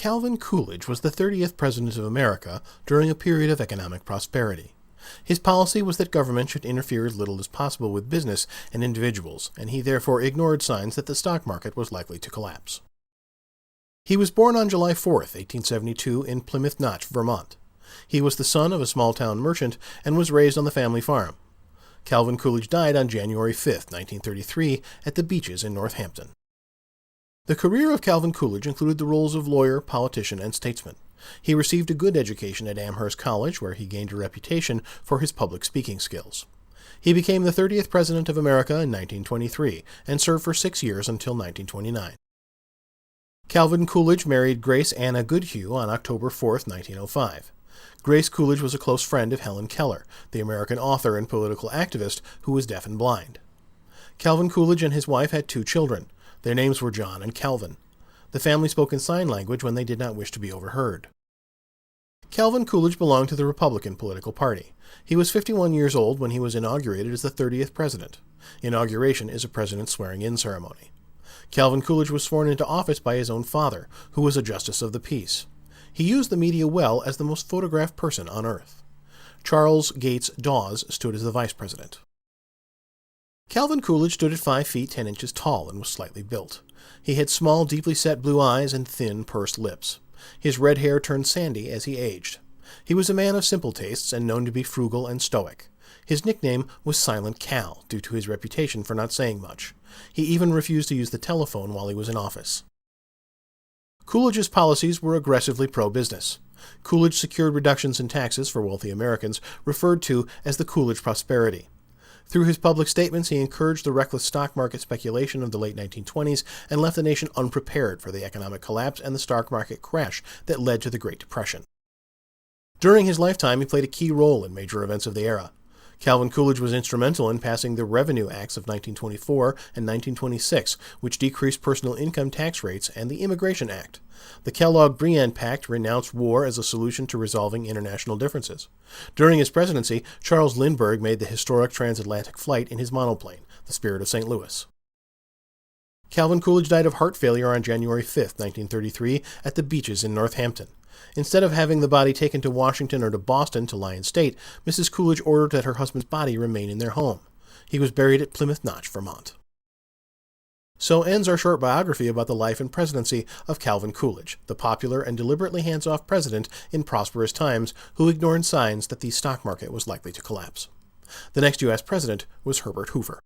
Calvin Coolidge was the 30th President of America during a period of economic prosperity. His policy was that government should interfere as little as possible with business and individuals, and he therefore ignored signs that the stock market was likely to collapse. He was born on July 4, 1872, in Plymouth Notch, Vermont. He was the son of a small-town merchant and was raised on the family farm. Calvin Coolidge died on January 5, 1933, at the Beeches in Northampton. The career of Calvin Coolidge included the roles of lawyer, politician, and statesman. He received a good education at Amherst College, where he gained a reputation for his public speaking skills. He became the 30th President of America in 1923 and served for 6 years until 1929. Calvin Coolidge married Grace Anna Goodhue on October 4, 1905. Grace Coolidge was a close friend of Helen Keller, the American author and political activist who was deaf and blind. Calvin Coolidge and his wife had 2 children. Their names were John and Calvin. The family spoke in sign language when they did not wish to be overheard. Calvin Coolidge belonged to the Republican political party. He was 51 years old when he was inaugurated as the 30th president. Inauguration is a president's swearing-in ceremony. Calvin Coolidge was sworn into office by his own father, who was a justice of the peace. He used the media well as the most photographed person on earth. Charles Gates Dawes stood as the vice president. Calvin Coolidge stood at 5 feet 10 inches tall and was slightly built. He had small, deeply set blue eyes and thin, pursed lips. His red hair turned sandy as he aged. He was a man of simple tastes and known to be frugal and stoic. His nickname was Silent Cal, due to his reputation for not saying much. He even refused to use the telephone while he was in office. Coolidge's policies were aggressively pro-business. Coolidge secured reductions in taxes for wealthy Americans, referred to as the Coolidge Prosperity. Through his public statements, he encouraged the reckless stock market speculation of the late 1920s and left the nation unprepared for the economic collapse and the stock market crash that led to the Great Depression. During his lifetime, he played a key role in major events of the era. Calvin Coolidge was instrumental in passing the Revenue Acts of 1924 and 1926, which decreased personal income tax rates, and the Immigration Act. The Kellogg-Briand Pact renounced war as a solution to resolving international differences. During his presidency, Charles Lindbergh made the historic transatlantic flight in his monoplane, the Spirit of St. Louis. Calvin Coolidge died of heart failure on January 5, 1933, at the Beeches in Northampton. Instead of having the body taken to Washington or to Boston to lie in state, Mrs. Coolidge ordered that her husband's body remain in their home. He was buried at Plymouth Notch, Vermont. So ends our short biography about the life and presidency of Calvin Coolidge, the popular and deliberately hands-off president in prosperous times who ignored signs that the stock market was likely to collapse. The next U.S. president was Herbert Hoover.